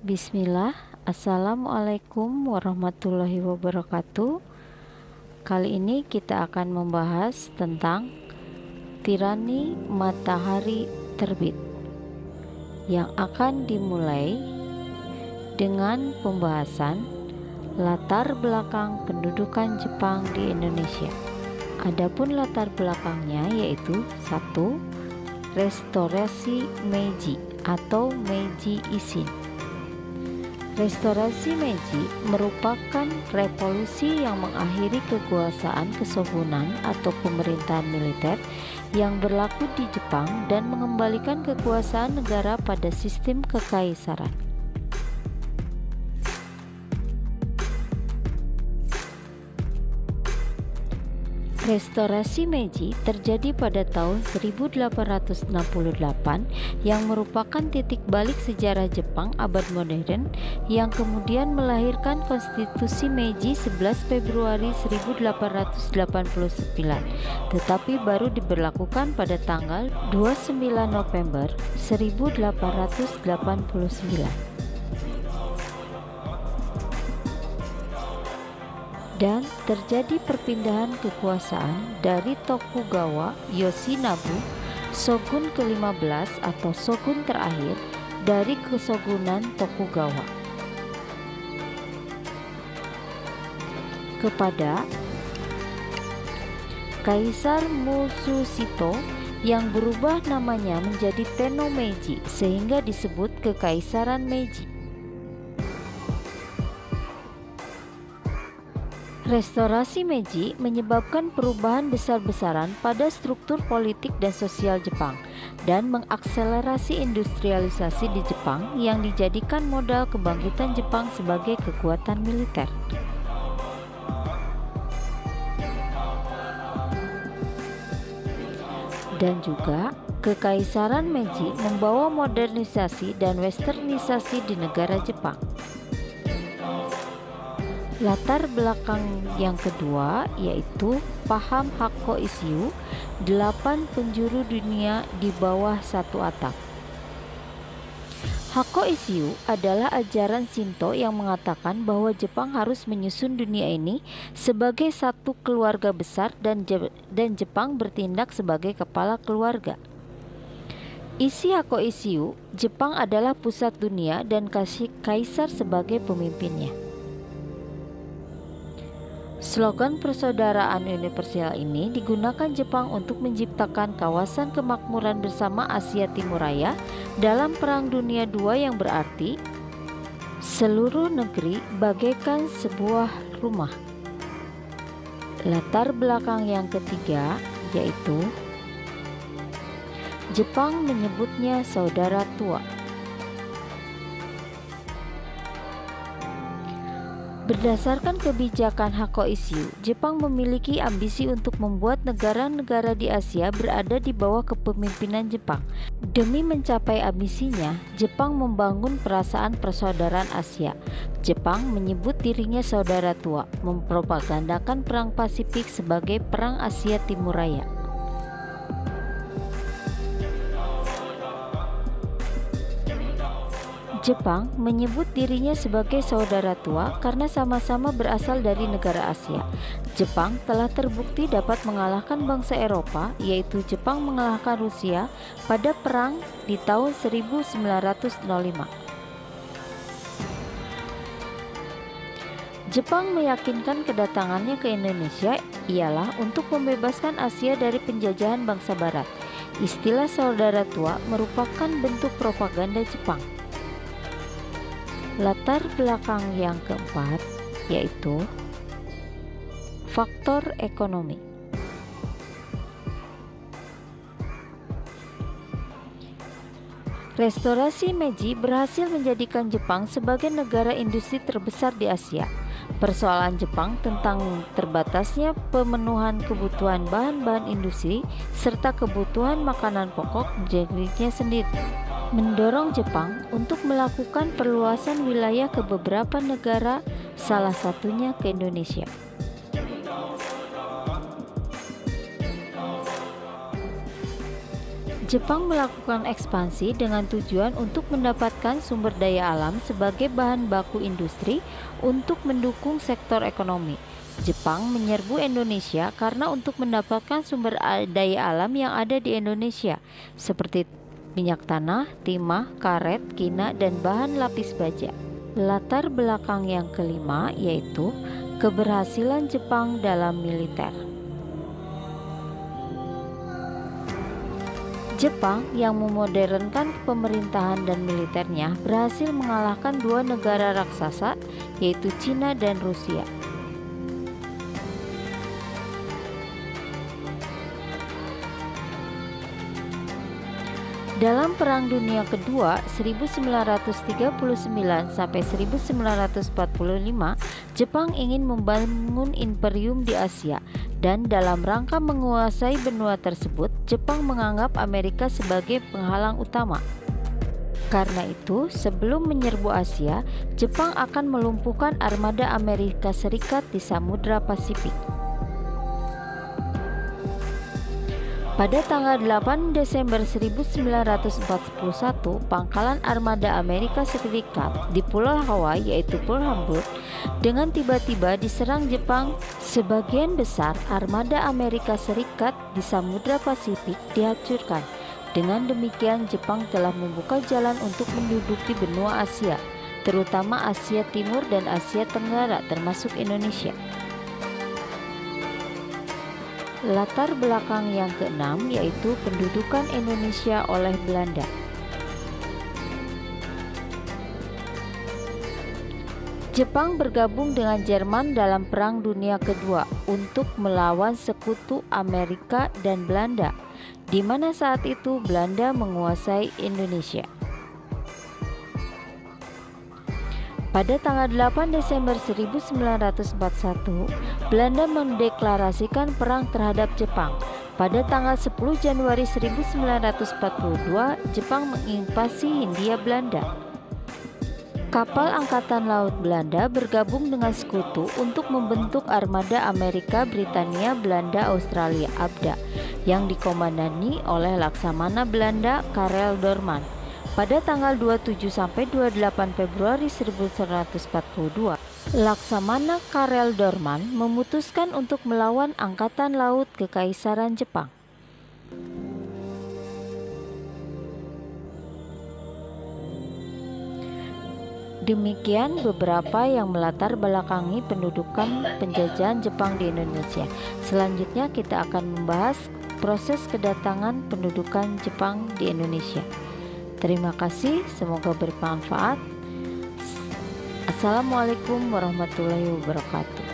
Bismillah, Assalamualaikum warahmatullahi wabarakatuh. Kali ini kita akan membahas tentang tirani matahari terbit yang akan dimulai dengan pembahasan latar belakang pendudukan Jepang di Indonesia. Adapun latar belakangnya yaitu 1. Restorasi Meiji atau Meiji Ishin. Restorasi Meiji merupakan revolusi yang mengakhiri kekuasaan kesogunan atau pemerintahan militer yang berlaku di Jepang dan mengembalikan kekuasaan negara pada sistem kekaisaran. Restorasi Meiji terjadi pada tahun 1868 yang merupakan titik balik sejarah Jepang abad modern yang kemudian melahirkan Konstitusi Meiji 11 Februari 1889, tetapi baru diberlakukan pada tanggal 29 November 1889. Dan terjadi perpindahan kekuasaan dari Tokugawa Yoshinobu, shogun ke-15 atau shogun terakhir dari kesogunan Tokugawa, kepada Kaisar Musushito yang berubah namanya menjadi Tenno Meiji sehingga disebut Kekaisaran Meiji. Restorasi Meiji menyebabkan perubahan besar-besaran pada struktur politik dan sosial Jepang dan mengakselerasi industrialisasi di Jepang yang dijadikan modal kebangkitan Jepang sebagai kekuatan militer. Dan juga Kekaisaran Meiji membawa modernisasi dan westernisasi di negara Jepang. Latar belakang yang kedua yaitu paham Hakko Issyu, 8 penjuru dunia di bawah satu atap. Hakko Issyu adalah ajaran Shinto yang mengatakan bahwa Jepang harus menyusun dunia ini sebagai satu keluarga besar dan Jepang bertindak sebagai kepala keluarga. Isi Hakko Issyu, Jepang adalah pusat dunia dan kaisar sebagai pemimpinnya. Slogan persaudaraan universal ini digunakan Jepang untuk menciptakan kawasan kemakmuran bersama Asia Timur Raya dalam Perang Dunia II yang berarti seluruh negeri bagaikan sebuah rumah. Latar belakang yang ketiga yaitu Jepang menyebutnya saudara tua. Berdasarkan kebijakan Hakko Issyu, Jepang memiliki ambisi untuk membuat negara-negara di Asia berada di bawah kepemimpinan Jepang. Demi mencapai ambisinya, Jepang membangun perasaan persaudaraan Asia. Jepang menyebut dirinya saudara tua, mempropagandakan Perang Pasifik sebagai Perang Asia Timur Raya. Jepang menyebut dirinya sebagai saudara tua karena sama-sama berasal dari negara Asia. Jepang telah terbukti dapat mengalahkan bangsa Eropa, yaitu Jepang mengalahkan Rusia pada perang di tahun 1905. Jepang meyakinkan kedatangannya ke Indonesia ialah untuk membebaskan Asia dari penjajahan bangsa Barat. Istilah saudara tua merupakan bentuk propaganda Jepang. Latar belakang yang keempat yaitu faktor ekonomi. Restorasi Meiji berhasil menjadikan Jepang sebagai negara industri terbesar di Asia. Persoalan Jepang tentang terbatasnya pemenuhan kebutuhan bahan-bahan industri serta kebutuhan makanan pokok dirinya sendiri mendorong Jepang untuk melakukan perluasan wilayah ke beberapa negara, salah satunya ke Indonesia. Jepang melakukan ekspansi dengan tujuan untuk mendapatkan sumber daya alam sebagai bahan baku industri untuk mendukung sektor ekonomi. Jepang menyerbu Indonesia karena untuk mendapatkan sumber daya alam yang ada di Indonesia, seperti minyak tanah, timah, karet, kina, dan bahan lapis baja. Latar belakang yang kelima yaitu keberhasilan Jepang dalam militer. Jepang yang memodernkan pemerintahan dan militernya berhasil mengalahkan dua negara raksasa yaitu Cina dan Rusia. Dalam Perang Dunia Kedua 1939 sampai 1945, Jepang ingin membangun imperium di Asia, dan dalam rangka menguasai benua tersebut, Jepang menganggap Amerika sebagai penghalang utama. Karena itu, sebelum menyerbu Asia, Jepang akan melumpuhkan armada Amerika Serikat di Samudra Pasifik. Pada tanggal 8 Desember 1941, pangkalan armada Amerika Serikat di Pulau Hawaii yaitu Pearl Harbor dengan tiba-tiba diserang Jepang. Sebagian besar armada Amerika Serikat di Samudra Pasifik dihancurkan. Dengan demikian, Jepang telah membuka jalan untuk menduduki benua Asia, terutama Asia Timur dan Asia Tenggara termasuk Indonesia. Latar belakang yang keenam yaitu pendudukan Indonesia oleh Belanda. Jepang bergabung dengan Jerman dalam Perang Dunia Kedua untuk melawan sekutu Amerika dan Belanda, di mana saat itu Belanda menguasai Indonesia. Pada tanggal 8 Desember 1941, Belanda mendeklarasikan perang terhadap Jepang. Pada tanggal 10 Januari 1942, Jepang menginvasi Hindia Belanda. Kapal Angkatan Laut Belanda bergabung dengan sekutu untuk membentuk armada Amerika, Britania, Belanda, Australia (ABDA) yang dikomandani oleh Laksamana Belanda Karel Doorman. Pada tanggal 27–28 Februari 1942, Laksamana Karel Doorman memutuskan untuk melawan Angkatan Laut Kekaisaran Jepang. Demikian beberapa yang melatar belakangi pendudukan penjajahan Jepang di Indonesia. Selanjutnya kita akan membahas proses kedatangan pendudukan Jepang di Indonesia. Terima kasih, semoga bermanfaat. Assalamualaikum warahmatullahi wabarakatuh.